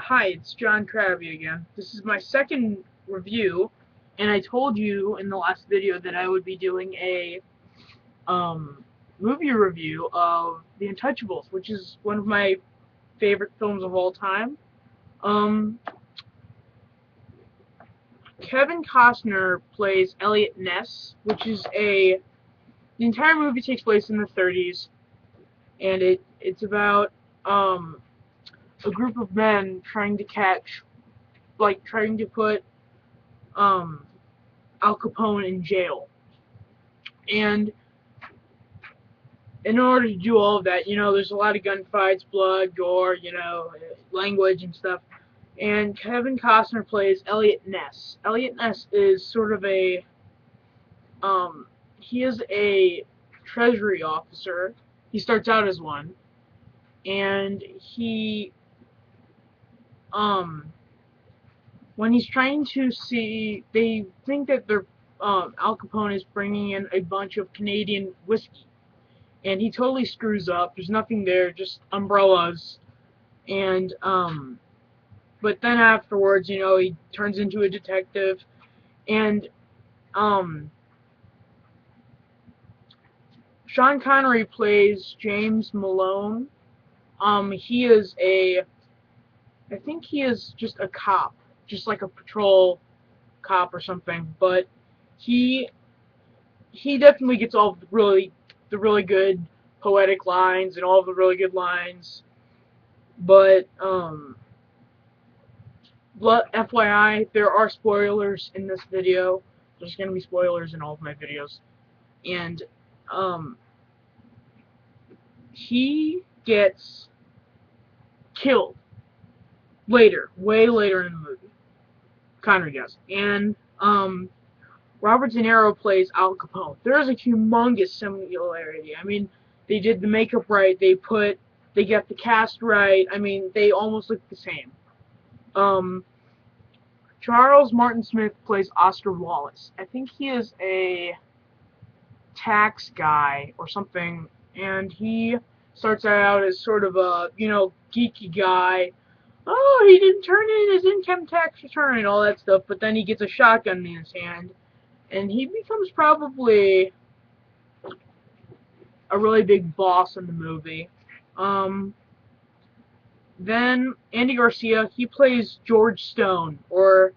Hi, it's John Krabby again. This is my second review, and I told you in the last video that I would be doing a um, movie review of The Untouchables, which is one of my favorite films of all time. Um, Kevin Costner plays Elliot Ness, which is the entire movie takes place in the 30s, and it's about a group of men trying to trying to put um, Al Capone in jail. And in order to do all of that, there's a lot of gunfights, blood, gore, language and stuff. And Kevin Costner plays Elliot Ness. Elliot Ness is sort of he is a treasury officer. He starts out as one, and um, when he's trying to see, they think that Al Capone is bringing in a bunch of Canadian whiskey, and he totally screws up. There's nothing there, just umbrellas. And but then afterwards, he turns into a detective, and um, Sean Connery plays James Malone. I think he is just a cop, just like a patrol cop or something. But he he definitely gets all the really good poetic lines and all the really good lines. But FYI, there are spoilers in this video. There's going to be spoilers in all of my videos. And um, he gets killed later, way later in the movie. Connery does. And Robert De Niro plays Al Capone. There is a humongous similarity. I mean, they did the makeup right. They got the cast right. I mean, they almost look the same. Um, Charles Martin Smith plays Oscar Wallace. I think he is a tax guy or something, and he starts out as sort of a, geeky guy. Oh, he didn't turn in his income tax return and all that stuff, but then he gets a shotgun in his hand, and he becomes probably a really big boss in the movie. Um, then Andy Garcia, he plays George Stone, or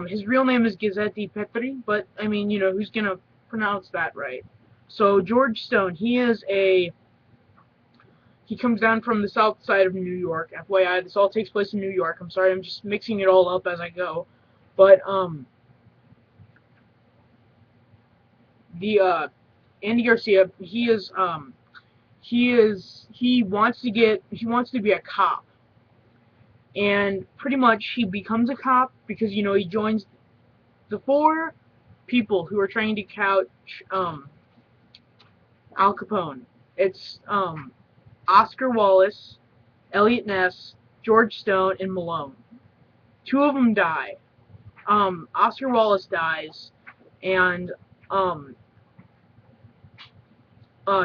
his real name is Giuseppe Petri, but I mean, who's gonna pronounce that right? So George Stone, he comes down from the south side of New York. FYI, this all takes place in New York. I'm sorry, I'm just mixing it all up as I go. But the Andy Garcia, he wants to be a cop, and pretty much he becomes a cop because he joins the four people who are trying to couch Al Capone. It's Oscar Wallace, Elliot Ness, George Stone, and Malone. Two of them die. Oscar Wallace dies, and um,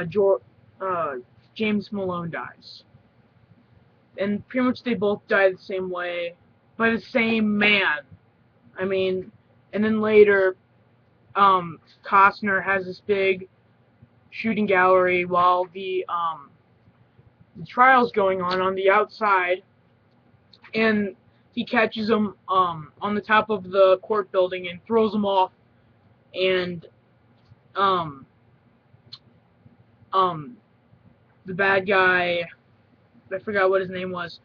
George, James Malone dies. And pretty much they both die the same way, by the same man. I mean, and then later, Costner has this big shooting gallery while the trial's going on the outside, and he catches them on the top of the court building and throws them off, and um, um, the bad guy, I forgot what his name was,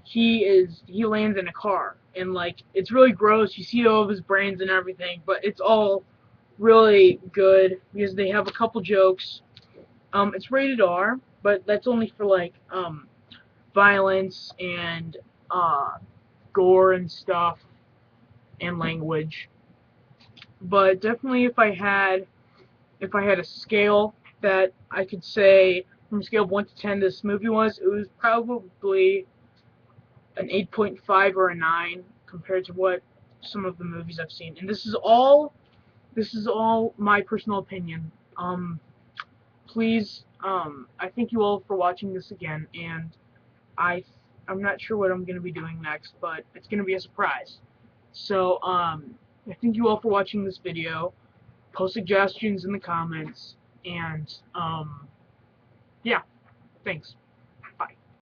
he lands in a car, and like it's really gross. You see all of his brains and everything, but it's all really good because they have a couple jokes. It's rated R, but that's only for like violence and gore and stuff and language. But definitely, if I had a scale that I could say from a scale of 1 to 10, it was probably an 8.5 or a 9 compared to what some of the movies I've seen. And this is all my personal opinion. Please, I thank you all for watching this again, and I I'm not sure what I'm going to be doing next, but it's going to be a surprise. So, I thank you all for watching this video. Post suggestions in the comments, and, yeah, thanks.